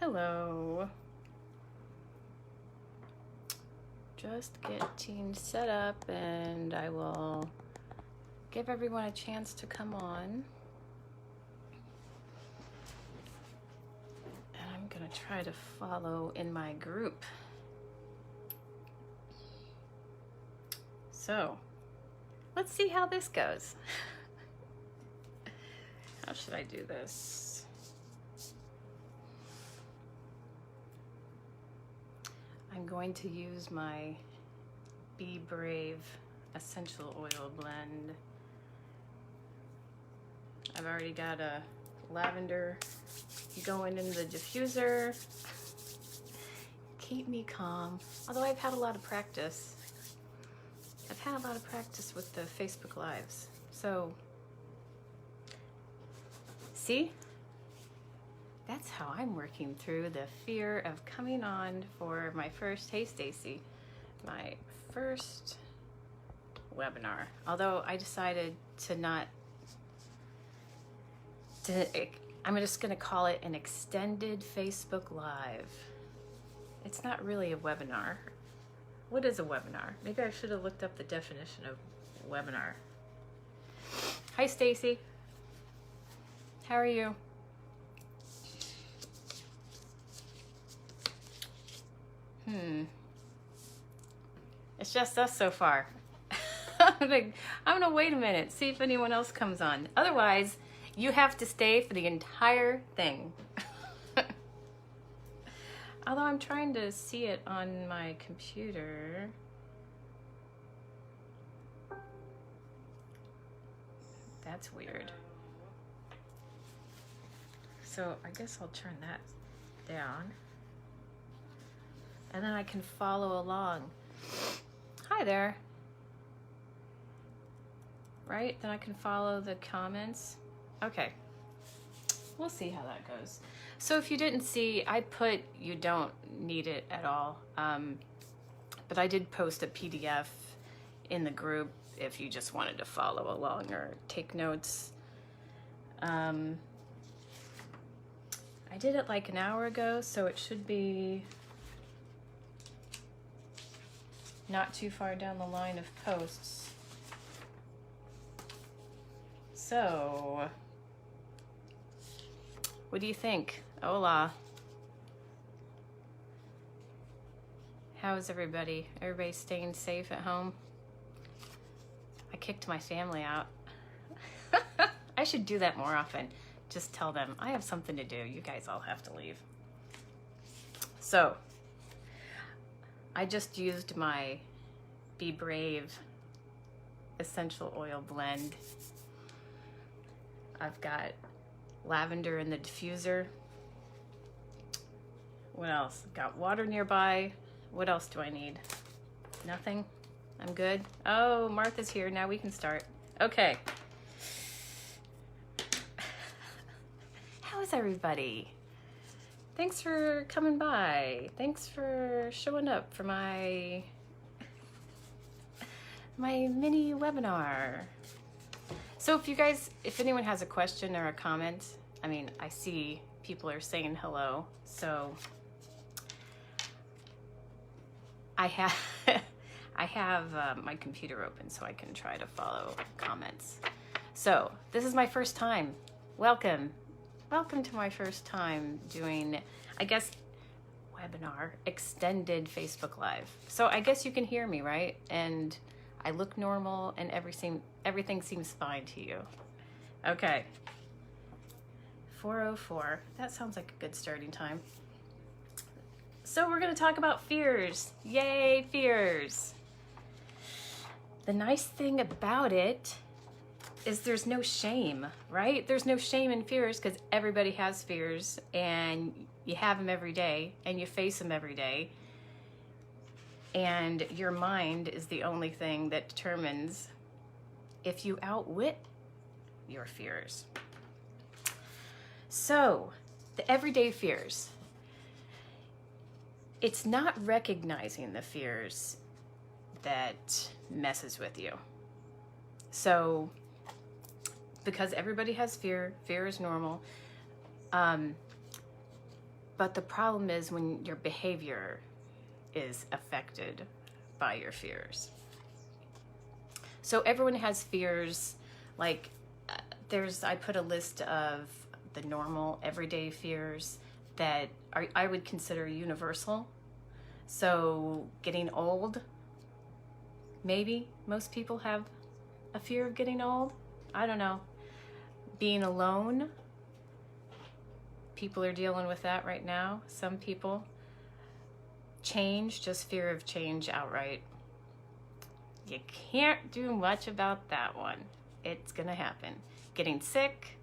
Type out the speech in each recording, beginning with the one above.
Hello. Just getting set up and I will give everyone a chance to come on. And I'm gonna try to follow in my group. So, let's see how this goes. How should I do this? I'm going to use my Be Brave essential oil blend. I've already got a lavender going in the diffuser. Keep me calm. Although I've had a lot of practice. I've had a lot of practice with the Facebook Lives. So, see? That's how I'm working through the fear of coming on for my first, hey Stacy, my first webinar. Although I decided to not, I'm just gonna call it an extended Facebook Live. It's not really a webinar. What is a webinar? Maybe I should have looked up the definition of webinar. Hi Stacy, how are you? It's just us so far. I'm gonna wait a minute, see if anyone else comes on. Otherwise, you have to stay for the entire thing. Although I'm trying to see it on my computer. That's weird. So I guess I'll turn that down. And then I can follow along. Hi there. Right? Then I can follow the comments. Okay. We'll see how that goes. So if you didn't see, I put you don't need it at all. But I did post a PDF in the group if you just wanted to follow along or take notes. I did it like an hour ago, so it should be not too far down the line of posts. So, what do you think? Hola. How is everybody? Everybody staying safe at home? I kicked my family out. I should do that more often. Just tell them, I have something to do. You guys all have to leave. So, I just used my Be Brave essential oil blend. I've got lavender in the diffuser. What else? Got water nearby. What else do I need? Nothing? I'm good? Oh, Martha's here. Now we can start. Okay. How is everybody? Thanks for coming by. Thanks for showing up for my mini webinar. So if anyone has a question or a comment, I mean, I see people are saying hello. So I have my computer open so I can try to follow comments. So this is my first time. Welcome to my first time doing, I guess, webinar extended Facebook Live. So I guess you can hear me, right? And I look normal and everything seems fine to you. Okay. 4:04. That sounds like a good starting time. So we're going to talk about fears. Yay, fears. The nice thing about it is there's no shame, right? There's no shame in fears because everybody has fears and you have them every day and you face them every day. And your mind is the only thing that determines if you outwit your fears. So, the everyday fears. It's not recognizing the fears that messes with you. So, because everybody has fear is normal. But the problem is when your behavior is affected by your fears. So everyone has fears. Like I put a list of the normal everyday fears that I would consider universal. So getting old, maybe most people have a fear of getting old. I don't know. Being alone, people are dealing with that right now. Some people. Change, just fear of change outright. You can't do much about that one. It's gonna happen. Getting sick,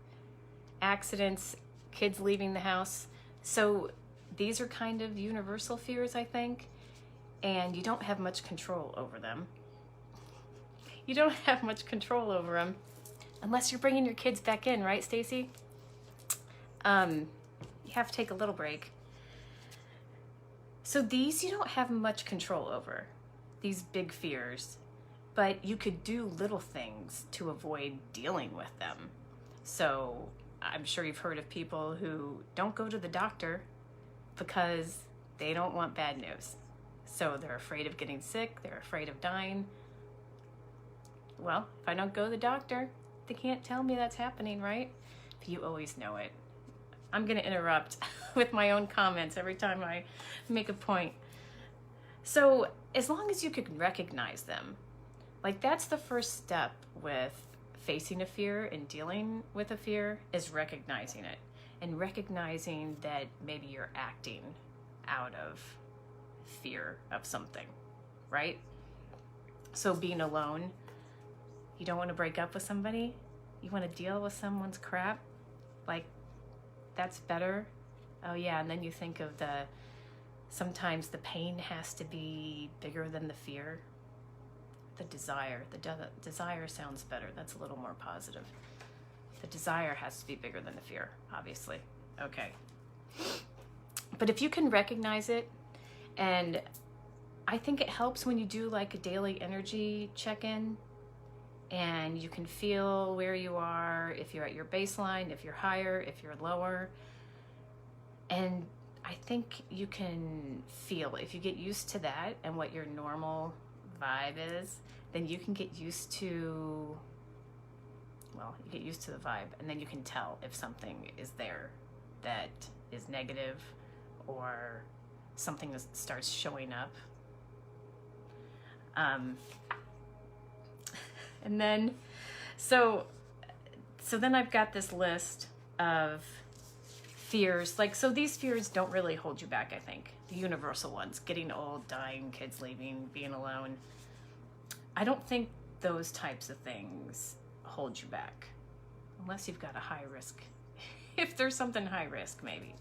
accidents, kids leaving the house. So these are kind of universal fears, I think, and you don't have much control over them. You don't have much control over them unless you're bringing your kids back in, right, Stacy? You have to take a little break. So these you don't have much control over, these big fears, but you could do little things to avoid dealing with them. So I'm sure you've heard of people who don't go to the doctor because they don't want bad news. So they're afraid of getting sick, they're afraid of dying. Well, if I don't go to the doctor, they can't tell me that's happening, right? You always know it. I'm going to interrupt with my own comments every time I make a point. So as long as you can recognize them, like that's the first step with facing a fear and dealing with a fear, is recognizing it and recognizing that maybe you're acting out of fear of something, right? So being alone, you don't want to break up with somebody, you want to deal with someone's crap, like that's better. Oh yeah, and then you think of sometimes the pain has to be bigger than the fear. The desire sounds better. That's a little more positive. The desire has to be bigger than the fear, obviously. Okay. But if you can recognize it, and I think it helps when you do like a daily energy check-in, and you can feel where you are, if you're at your baseline, if you're higher, if you're lower. And I think you can feel, if you get used to that and what your normal vibe is, then you can get used to, well, you get used to the vibe, and then you can tell if something is there that is negative or something that starts showing up. And then, so then I've got this list of fears. Like, so these fears don't really hold you back, I think. The universal ones, getting old, dying, kids leaving, being alone. I don't think those types of things hold you back. Unless you've got a high risk. If there's something high risk, maybe.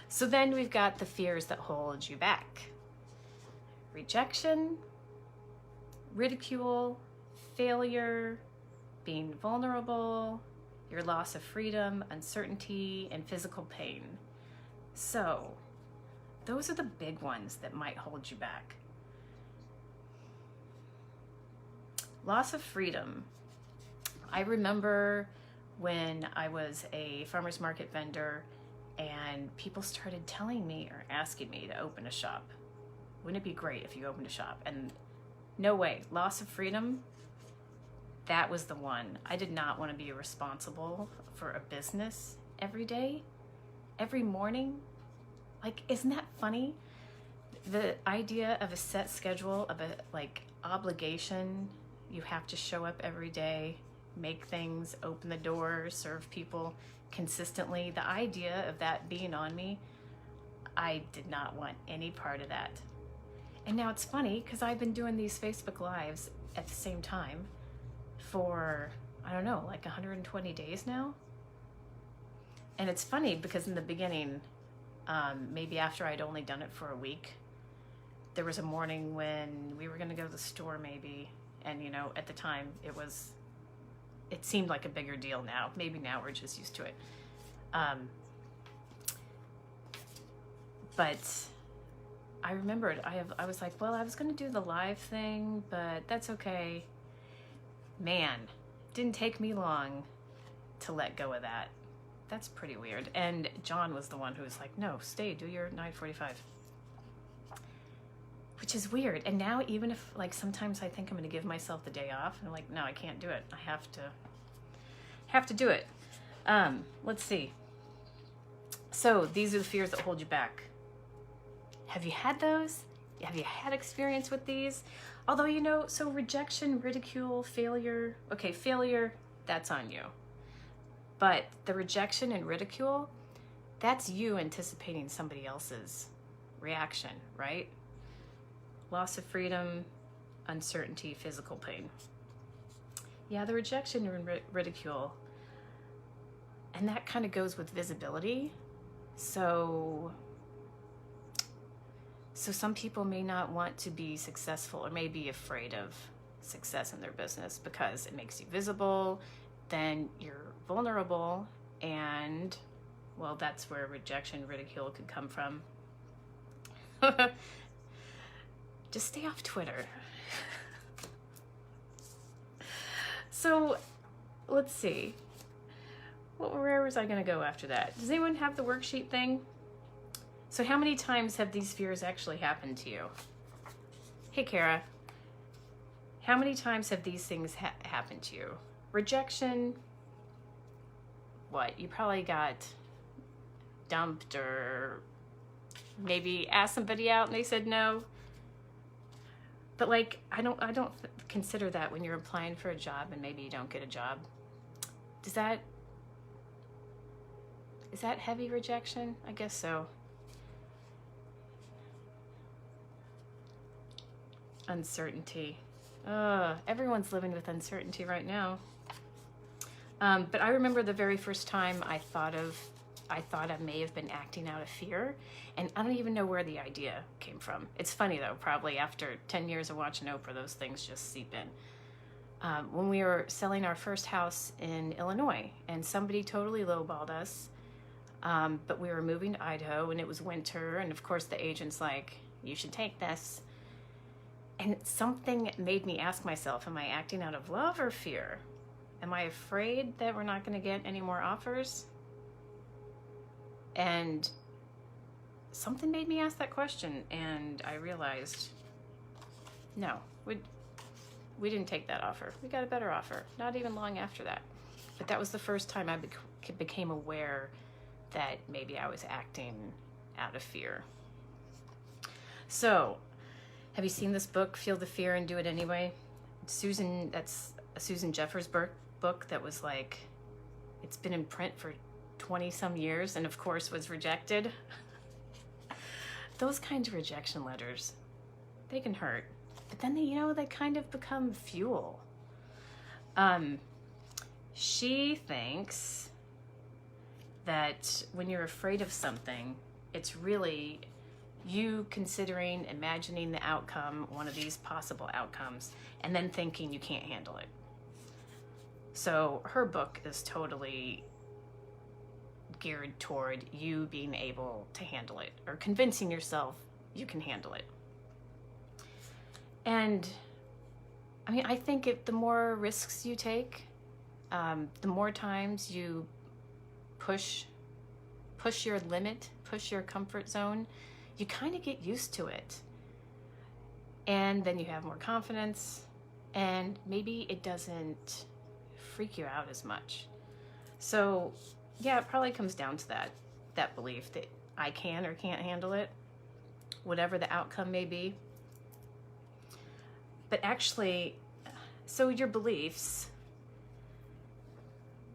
So then we've got the fears that hold you back. Rejection, ridicule, failure, being vulnerable, your loss of freedom, uncertainty, and physical pain. So, those are the big ones that might hold you back. Loss of freedom. I remember when I was a farmer's market vendor and people started telling me or asking me to open a shop. Wouldn't it be great if you opened a shop? And no way, loss of freedom, that was the one. I did not want to be responsible for a business every day, every morning. Like, isn't that funny? The idea of a set schedule, of a obligation, you have to show up every day, make things, open the door, serve people consistently. The idea of that being on me, I did not want any part of that. And now it's funny because I've been doing these Facebook Lives at the same time for, I don't know, like 120 days now. And it's funny because in the beginning, maybe after I'd only done it for a week, there was a morning when we were going to go to the store maybe. And, you know, at the time it seemed like a bigger deal now. Maybe now we're just used to it. But I remembered, I was like, well, I was going to do the live thing, but that's okay. Man, didn't take me long to let go of that. that's pretty weird. And John was the one who was like, no, stay, do your 9:45. Which is weird. And now even if, like, sometimes I think I'm going to give myself the day off, and I'm like, no, I can't do it. I have to do it. Let's see. So these are the fears that hold you back. Have you had those? Have you had experience with these? Although, you know, so rejection, ridicule, failure. Okay, failure, that's on you. But the rejection and ridicule, that's you anticipating somebody else's reaction, right? Loss of freedom, uncertainty, physical pain. Yeah, the rejection and ridicule. And that kind of goes with visibility. So some people may not want to be successful or may be afraid of success in their business because it makes you visible, then you're vulnerable, and, well, that's where rejection, ridicule could come from. Just stay off Twitter. So, let's see. Where was I going to go after that? Does anyone have the worksheet thing? So how many times have these fears actually happened to you? Hey, Kara. How many times have these things happened to you? Rejection, what? You probably got dumped, or maybe asked somebody out and they said no. But, like, I don't consider that when you're applying for a job and maybe you don't get a job. Is that heavy rejection? I guess so. Uncertainty. Everyone's living with uncertainty right now. But I remember the very first time I thought I may have been acting out of fear, and I don't even know where the idea came from. It's funny though, probably after 10 years of watching Oprah, those things just seep in. When we were selling our first house in Illinois, and somebody totally lowballed us, but we were moving to Idaho, and it was winter, and of course the agent's like, you should take this. And something made me ask myself, am I acting out of love or fear? Am I afraid that we're not going to get any more offers? And something made me ask that question, and I realized, no, we didn't take that offer. We got a better offer, not even long after that. But that was the first time I became aware that maybe I was acting out of fear. So, have you seen this book, Feel the Fear and Do It Anyway? That's a Susan Jeffers book that was like, it's been in print for 20 some years and of course was rejected. Those kinds of rejection letters, they can hurt, but then they kind of become fuel. She thinks that when you're afraid of something, it's really you considering, imagining the outcome, one of these possible outcomes, and then thinking you can't handle it. So her book is totally geared toward you being able to handle it, or convincing yourself you can handle it. And I mean, I think the more risks you take, the more times you push your limit, push your comfort zone, you kind of get used to it. And then you have more confidence, and maybe it doesn't freak you out as much. So yeah, it probably comes down to that belief that I can or can't handle it, whatever the outcome may be. But actually, so your beliefs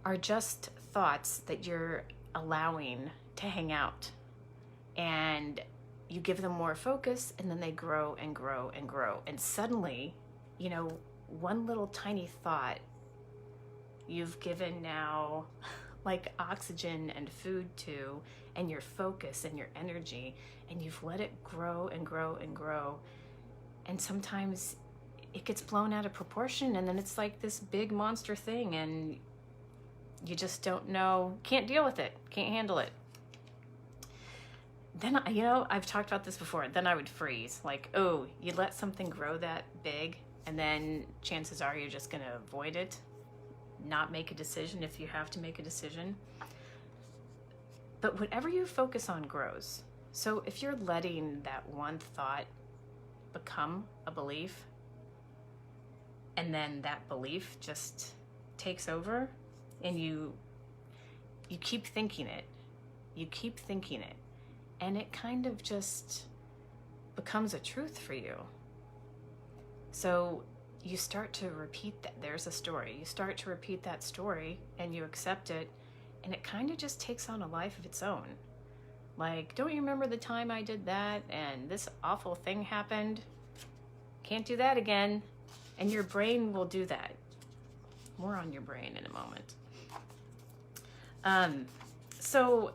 are just thoughts that you're allowing to hang out, and you give them more focus, and then they grow and grow and grow. And suddenly, one little tiny thought you've given now like oxygen and food to, and your focus and your energy, and you've let it grow and grow and grow. And sometimes it gets blown out of proportion, and then it's like this big monster thing, and you just don't know, can't deal with it, can't handle it. Then, I've talked about this before, then I would freeze. Like, oh, you let something grow that big, and then chances are you're just going to avoid it, not make a decision if you have to make a decision. But whatever you focus on grows. So if you're letting that one thought become a belief, and then that belief just takes over, and you keep thinking it, and it kind of just becomes a truth for you. So you start to repeat that. There's a story. You start to repeat that story, and you accept it, and it kind of just takes on a life of its own. Like, don't you remember the time I did that and this awful thing happened? Can't do that again. And your brain will do that. More on your brain in a moment. So,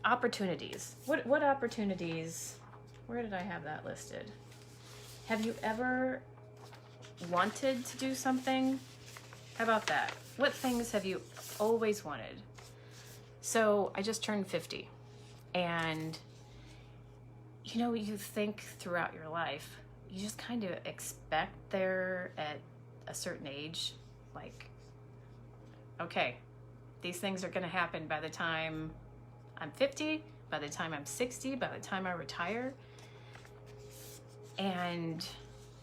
opportunities. What opportunities? Where did I have that listed? Have you ever wanted to do something? How about that? What things have you always wanted? So I just turned 50, and you think throughout your life, you just kind of expect there at a certain age, like, okay, these things are going to happen by the time I'm 50, by the time I'm 60, by the time I retire. And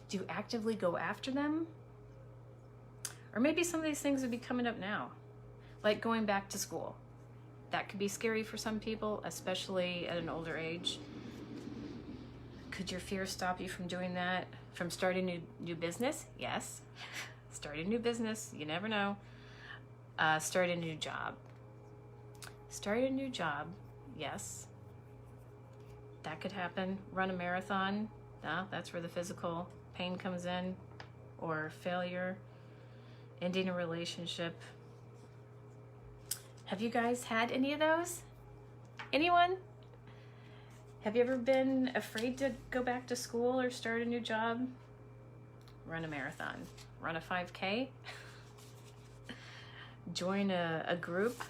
do you actively go after them? Or maybe some of these things would be coming up now, like going back to school. That could be scary for some people, especially at an older age. Could your fear stop you from doing that? From starting new business? Yes. Start a new business. You never know. Start a new job. Start a new job. Yes. That could happen. Run a marathon. No, that's where the physical pain comes in. Or failure. Ending a relationship. Have you guys had any of those? Anyone? Have you ever been afraid to go back to school or start a new job? Run a marathon. Run a 5K. Join a group.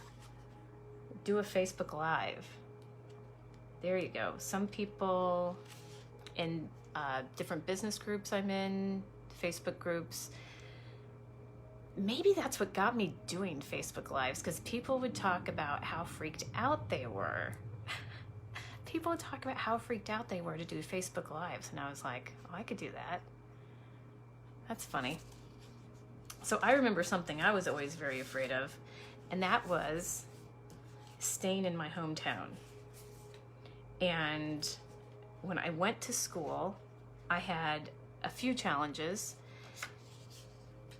Do a Facebook Live. There you go. Some people in different business groups I'm in, Facebook groups, maybe that's what got me doing Facebook Lives, because people would talk about how freaked out they were. People would talk about how freaked out they were to do Facebook Lives, and I was like, oh, I could do that. That's funny. So I remember something I was always very afraid of, and that was staying in my hometown. And when I went to school, I had a few challenges,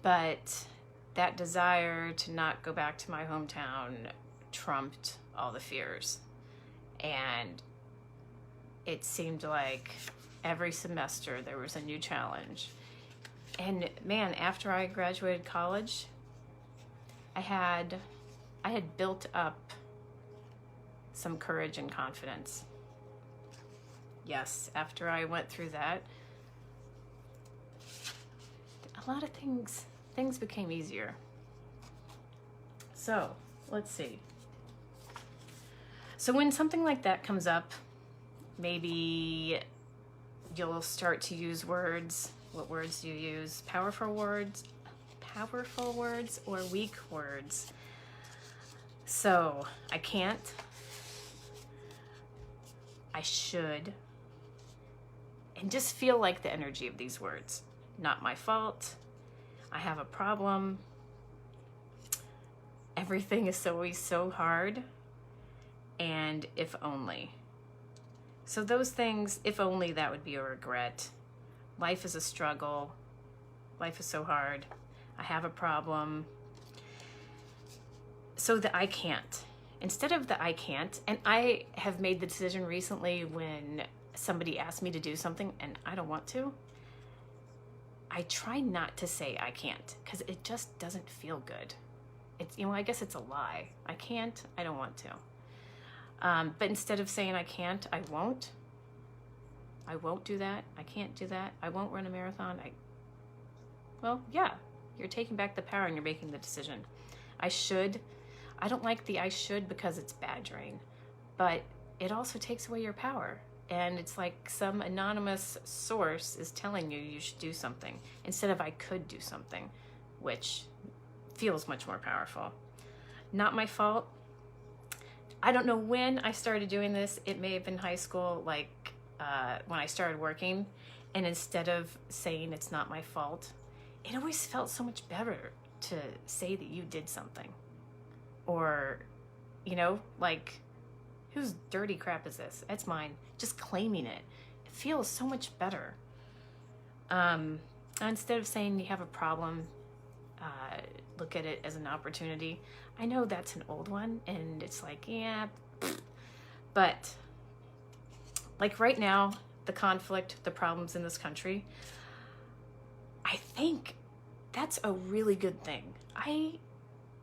but that desire to not go back to my hometown trumped all the fears. And it seemed like every semester there was a new challenge. And man, after I graduated college, I had built up some courage and confidence. Yes, after I went through that, a lot of things became easier. So, let's see. So when something like that comes up, maybe you'll start to use words. What words do you use? Powerful words or weak words? So, I can't. I should. And just feel like the energy of these words. Not my fault. I have a problem. Everything is always so hard. And if only. So those things, if only that would be a regret. Life is a struggle. Life is so hard. I have a problem. So the I can't. Instead of the I can't, and I have made the decision recently when somebody asks me to do something and I don't want to, I try not to say I can't, because it just doesn't feel good. It's, I guess it's a lie. I can't, I don't want to. But instead of saying I can't, I won't. I won't do that. I can't do that. I won't run a marathon. Well, yeah, you're taking back the power and you're making the decision. I should. I don't like the I should because it's badgering, but it also takes away your power. And it's like some anonymous source is telling you you should do something instead of I could do something, which feels much more powerful. Not my fault. I don't know when I started doing this. It may have been high school, like when I started working. And instead of saying it's not my fault, it always felt so much better to say that you did something. Or, you know, like, whose dirty crap is this? It's mine. Just claiming it. It feels so much better. Instead of saying you have a problem, look at it as an opportunity. I know that's an old one, and it's like, yeah, but like right now, the conflict, the problems in this country, I think that's a really good thing. I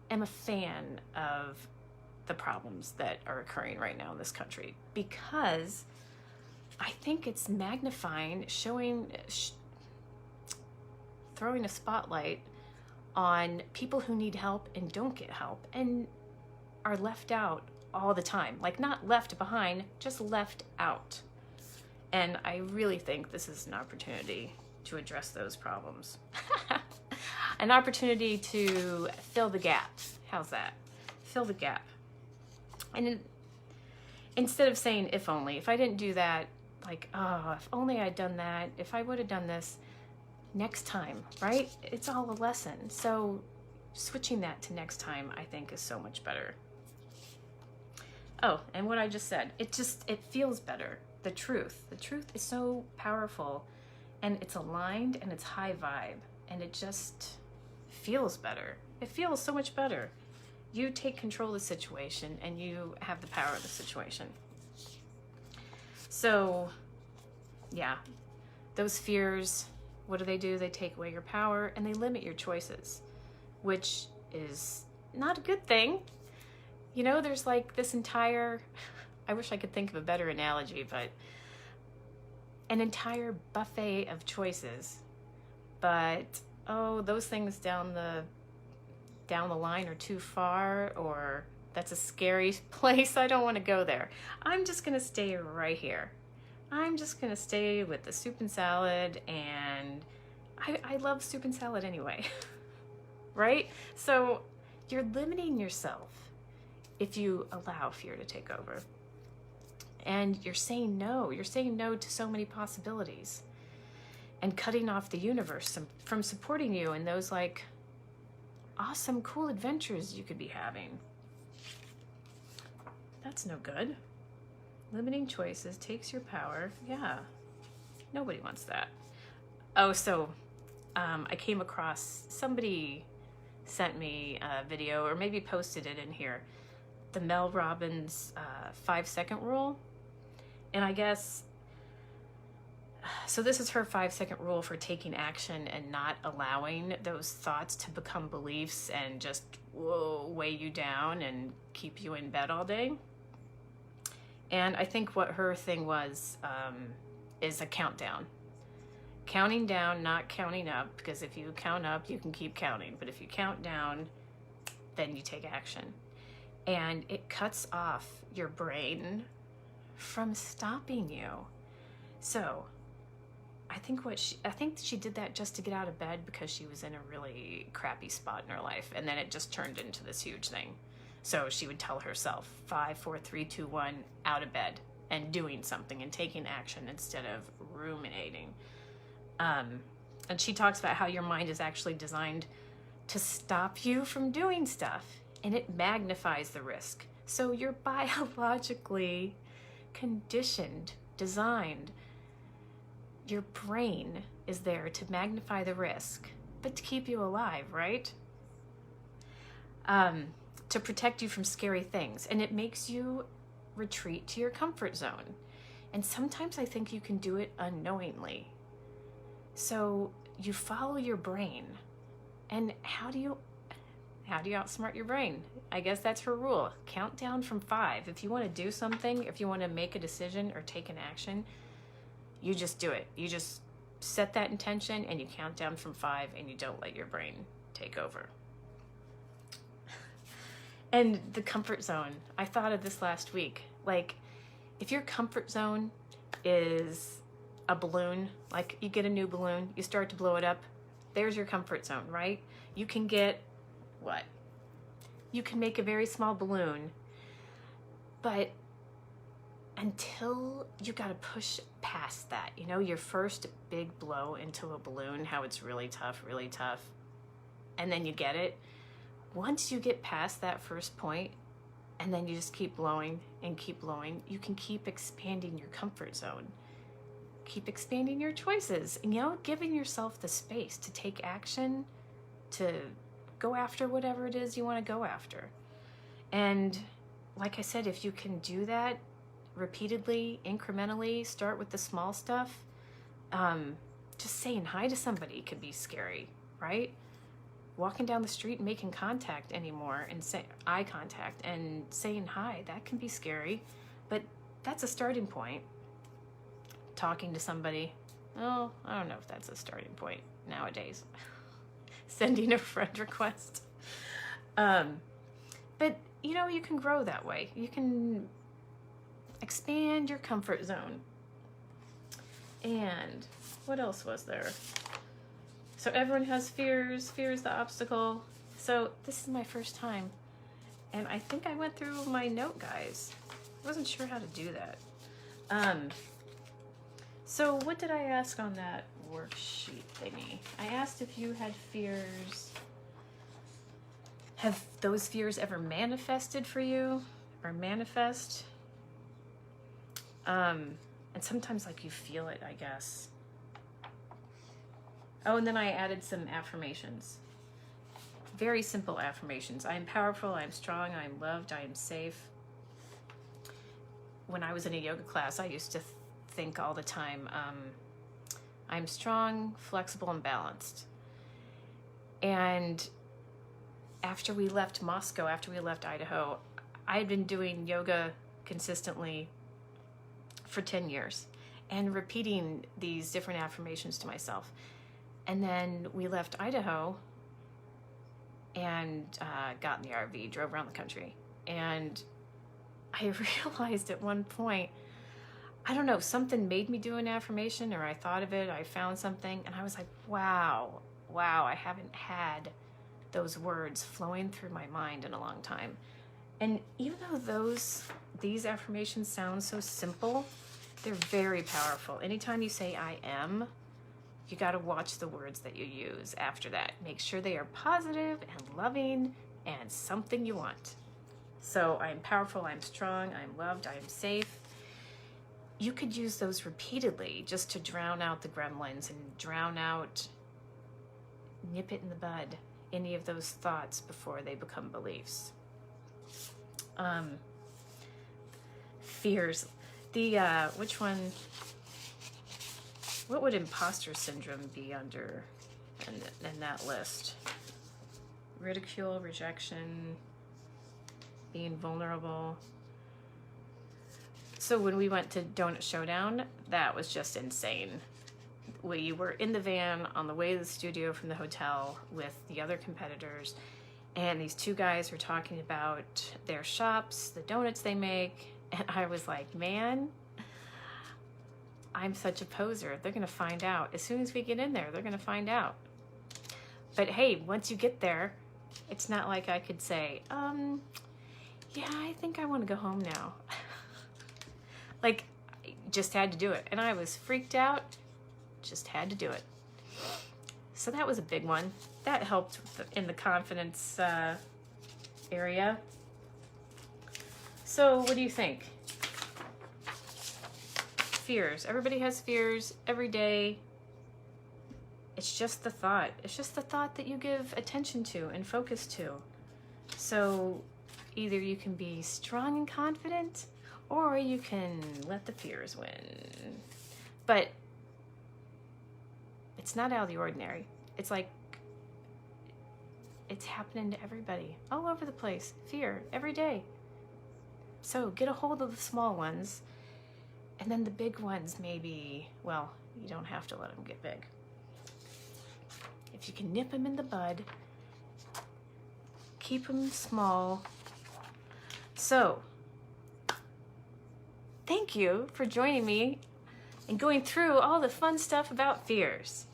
am a fan of the problems that are occurring right now in this country because I think it's magnifying, throwing a spotlight on people who need help and don't get help and are left out all the time. Like, not left behind, just left out. And I really think this is an opportunity to address those problems. An opportunity to fill the gap. How's that? Fill the gap. And instead of saying if only, if I didn't do that, like, oh, if only I'd done that, if I would have done this next time, right? It's all a lesson. So switching that to next time, I think, is so much better. Oh, and what I just said, it feels better. The truth is so powerful, and it's aligned, and it's high vibe, and it just feels better. It feels so much better. You take control of the situation, and you have the power of the situation. So, yeah, those fears, what do? They take away your power, and they limit your choices, which is not a good thing. You know, there's like this entire, I wish I could think of a better analogy, but an entire buffet of choices. But, oh, those things down the line are too far, or that's a scary place. I don't want to go there. I'm just going to stay right here. I'm just going to stay with the soup and salad, and I love soup and salad anyway, right? So you're limiting yourself if you allow fear to take over. And you're saying no. You're saying no to so many possibilities and cutting off the universe from supporting you in those like awesome, cool adventures you could be having. That's no good. Limiting choices takes your power. Yeah, nobody wants that. Oh, so I came across, somebody sent me a video, or maybe posted it in here, the Mel Robbins 5-second rule. And I guess, so this is her 5-second rule for taking action and not allowing those thoughts to become beliefs and just weigh you down and keep you in bed all day. And I think what her thing was is a countdown. Counting down, not counting up, because if you count up, you can keep counting. But if you count down, then you take action. And it cuts off your brain from stopping you. So I think she did that just to get out of bed because she was in a really crappy spot in her life. And then it just turned into this huge thing. So she would tell herself 5, 4, 3, 2, 1, out of bed and doing something and taking action instead of ruminating. And she talks about how your mind is actually designed to stop you from doing stuff, and it magnifies the risk. So you're biologically conditioned, designed. Your brain is there to magnify the risk, but to keep you alive, right? To protect you from scary things. And it makes you retreat to your comfort zone. And sometimes I think you can do it unknowingly. So you follow your brain. And how do you outsmart your brain? I guess that's her rule. Count down from 5. If you want to do something, if you want to make a decision or take an action, you just do it. You just set that intention and you count down from 5 and you don't let your brain take over. And the comfort zone. I thought of this last week. Like, if your comfort zone is a balloon, like you get a new balloon, you start to blow it up, there's your comfort zone, right? You can get what? you can make a very small balloon, but until you got to push past that, you know, your first big blow into a balloon, how it's really tough, and then you get it. Once you get past that first point, and then you just keep blowing and keep blowing, you can keep expanding your comfort zone, keep expanding your choices, and, you know, giving yourself the space to take action, to go after whatever it is you want to go after. And like I said, if you can do that repeatedly, incrementally, start with the small stuff. Just saying hi to somebody could be scary, right? Walking down the street and making contact anymore, and eye contact and saying hi, that can be scary, but that's a starting point. Talking to somebody, oh, I don't know if that's a starting point nowadays. Sending a friend request. But, you know, you can grow that way. You can expand your comfort zone. And what else was there? So everyone has fears. Fear is the obstacle. So this is my first time. And I think I went through my note, guys. I wasn't sure how to do that. So what did I ask on that worksheet thingy? I asked if you had fears. Have those fears ever manifested for you? Or manifest? And sometimes, like, you feel it, I guess. Oh, and then I added some affirmations. Very simple affirmations. I am powerful, I am strong, I am loved, I am safe. When I was in a yoga class, I used to think all the time, I'm strong, flexible, and balanced. And after we left Moscow, after we left Idaho, I had been doing yoga consistently for 10 years and repeating these different affirmations to myself. And then we left Idaho and got in the RV, drove around the country. And I realized at one point, I don't know, something made me do an affirmation, or I thought of it, I found something, and I was like, wow, I haven't had those words flowing through my mind in a long time. And even though these affirmations sound so simple, they're very powerful. Anytime you say I am, you got to watch the words that you use after that. Make sure they are positive and loving and something you want. So I'm powerful, I'm strong, I'm loved, I am safe. You could use those repeatedly just to drown out the gremlins and nip it in the bud, any of those thoughts before they become beliefs. Fears. Which one? What would imposter syndrome be under in that list? Ridicule, rejection, being vulnerable. So when we went to Donut Showdown, that was just insane. We were in the van on the way to the studio from the hotel with the other competitors, and these two guys were talking about their shops, the donuts they make, and I was like, man, I'm such a poser. They're gonna find out. As soon as we get in there, they're gonna find out. But hey, once you get there, it's not like I could say, yeah, I think I want to go home now. Like, I just had to do it. And I was freaked out, just had to do it. So that was a big one. That helped in the confidence area. So what do you think? Fears. Everybody has fears every day. It's just the thought. It's just the thought that you give attention to and focus to. So either you can be strong and confident, or you can let the fears win. But it's not out of the ordinary. It's like, it's happening to everybody, all over the place. Fear, every day. So get a hold of the small ones, and then the big ones maybe, well, you don't have to let them get big. If you can nip them in the bud, keep them small. So, thank you for joining me and going through all the fun stuff about fears.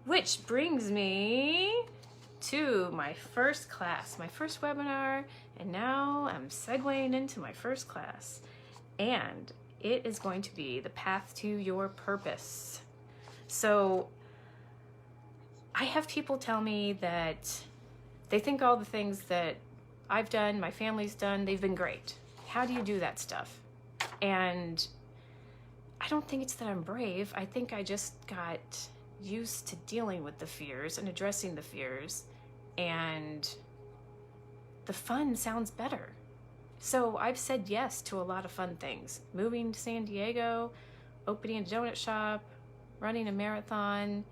Which brings me to my first class, my first webinar, and now I'm segueing into my first class. And it is going to be the path to your purpose. So I have people tell me that they think all the things that I've done, my family's done, they've been great. How do you do that stuff? And I don't think it's that I'm brave. I think I just got used to dealing with the fears and addressing the fears, and the fun sounds better. So I've said yes to a lot of fun things. Moving to San Diego, opening a donut shop, running a marathon,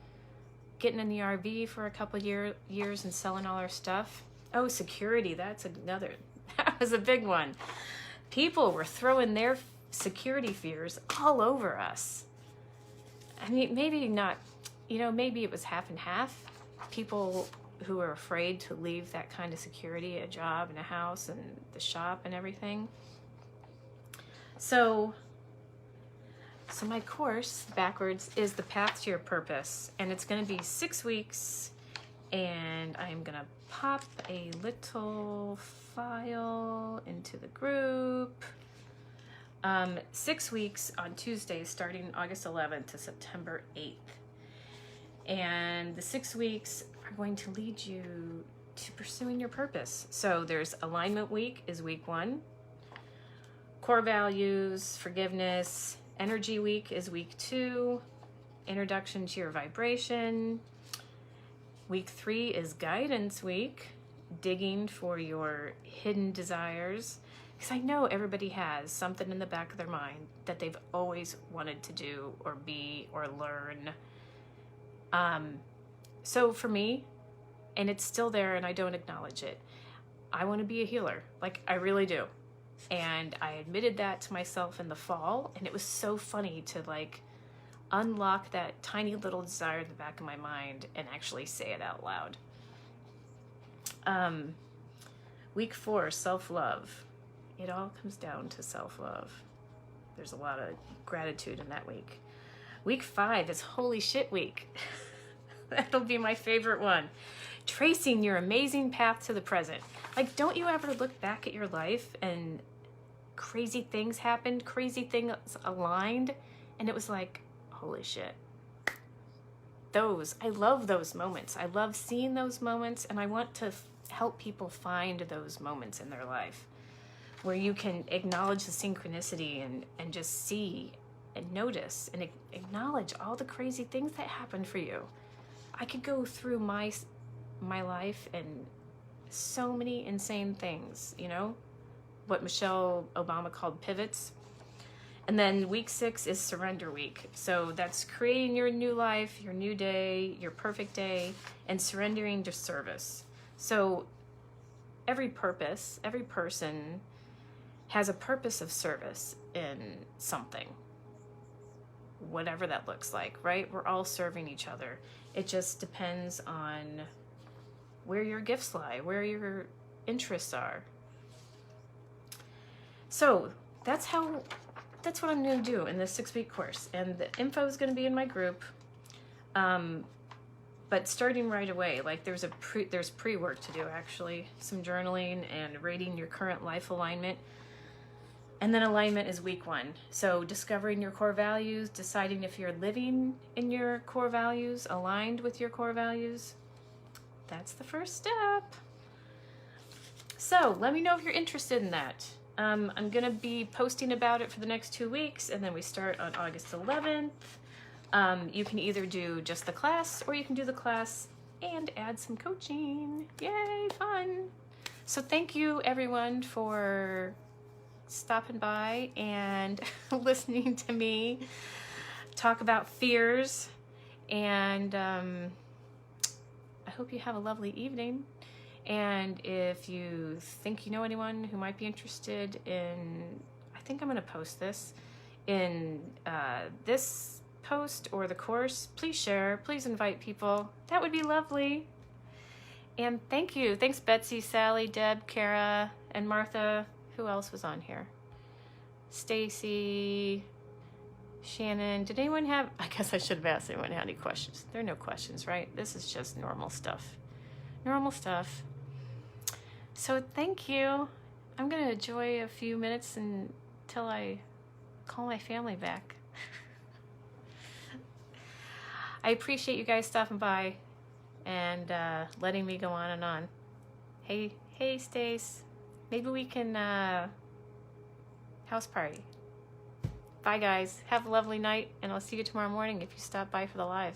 getting in the RV for a couple years and selling all our stuff. Oh, security, that was a big one. People were throwing their security fears all over us. I mean, maybe not, maybe it was half and half. People who are afraid to leave that kind of security, a job and a house and the shop and everything. So my course, backwards, is the path to your purpose, and it's going to be 6 weeks, and I'm going to pop a little file into the group. 6 weeks on Tuesdays, starting August 11th to September 8th. And the 6 weeks are going to lead you to pursuing your purpose. So there's alignment week is week 1. Core values, forgiveness. Energy week is week 2. Introduction to your vibration. Week 3 is guidance week. Digging for your hidden desires. Because I know everybody has something in the back of their mind that they've always wanted to do or be or learn. So for me, and it's still there and I don't acknowledge it, I want to be a healer. Like, I really do. And I admitted that to myself in the fall, and it was so funny to unlock that tiny little desire in the back of my mind and actually say it out loud. Week 4, self-love. It all comes down to self-love. There's a lot of gratitude in that week. Week 5 is Holy Shit Week. That'll be my favorite one. Tracing your amazing path to the present. Don't you ever look back at your life and crazy things happened, crazy things aligned, and it was like, holy shit. I love those moments. I love seeing those moments, and I want to help people find those moments in their life where you can acknowledge the synchronicity and just see and notice and acknowledge all the crazy things that happened for you. I could go through my life and so many insane things, what Michelle Obama called pivots. And then week 6 is surrender week. So that's creating your new life, your new day, your perfect day, and surrendering to service. So every person has a purpose of service in something, whatever that looks like, right? We're all serving each other. It just depends on where your gifts lie, where your interests are. So that's what I'm going to do in this 6-week course. And the info is going to be in my group. But starting right away, there's pre-work to do, actually. Some journaling and rating your current life alignment. And then alignment is week 1. So discovering your core values, deciding if you're living in your core values, aligned with your core values. That's the first step. So let me know if you're interested in that. I'm going to be posting about it for the next 2 weeks, and then we start on August 11th. You can either do just the class, or you can do the class and add some coaching. Yay, fun. So thank you, everyone, for stopping by and listening to me talk about fears. And I hope you have a lovely evening. And if you think you know anyone who might be interested in, I think I'm going to post this in this post or the course, please share, please invite people. That would be lovely. And thank you. Thanks, Betsy, Sally, Deb, Kara, and Martha. Who else was on here? Stacy, Shannon. Did anyone I guess I should have asked anyone had any questions. There are no questions, right? This is just normal stuff. normal stuff. So thank you. I'm gonna enjoy a few minutes until I call my family back. I appreciate you guys stopping by and letting me go on and on. Hey Stace, maybe we can house party. Bye guys, have a lovely night, and I'll see you tomorrow morning if you stop by for the live.